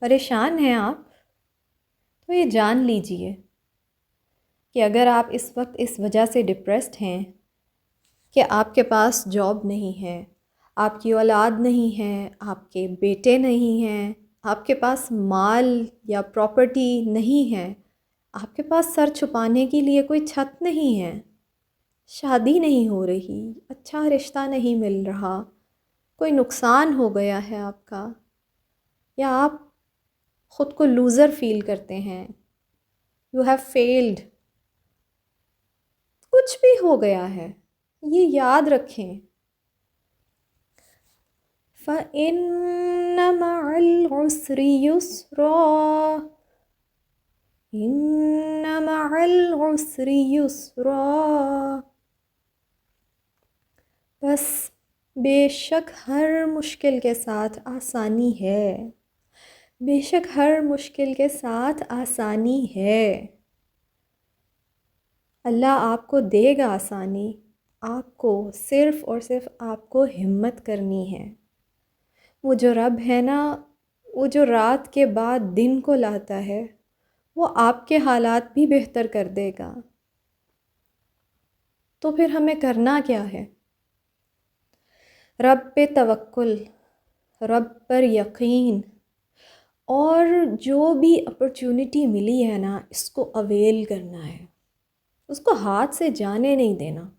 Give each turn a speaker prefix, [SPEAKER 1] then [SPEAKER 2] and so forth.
[SPEAKER 1] پریشان ہیں آپ؟ تو یہ جان لیجئے کہ اگر آپ اس وقت اس وجہ سے ڈپریسڈ ہیں کہ آپ کے پاس جاب نہیں ہے، آپ کی اولاد نہیں ہے، آپ کے بیٹے نہیں ہیں، آپ کے پاس مال یا پراپرٹی نہیں ہے، آپ کے پاس سر چھپانے کے لیے کوئی چھت نہیں ہے، شادی نہیں ہو رہی، اچھا رشتہ نہیں مل رہا، کوئی نقصان ہو گیا ہے آپ کا، یا آپ خود کو لوزر فیل کرتے ہیں، یو ہیو فیلڈ، کچھ بھی ہو گیا ہے، یہ یاد رکھیں فَإِنَّ مَعَ الْعُسْرِ يُسْرًا إِنَّ مَعَ الْعُسْرِ يُسْرًا بس بے شک ہر مشکل کے ساتھ آسانی ہے، بے شک ہر مشکل کے ساتھ آسانی ہے، اللہ آپ کو دے گا آسانی، آپ کو صرف اور صرف آپ کو ہمت کرنی ہے۔ وہ جو رب ہے نا، وہ جو رات کے بعد دن کو لاتا ہے، وہ آپ کے حالات بھی بہتر کر دے گا۔ تو پھر ہمیں کرنا کیا ہے؟ رب پہ توکل، رب پر یقین، اور جو بھی اپرچونٹی ملی ہے نا، اس کو اویل کرنا ہے، اس کو ہاتھ سے جانے نہیں دینا۔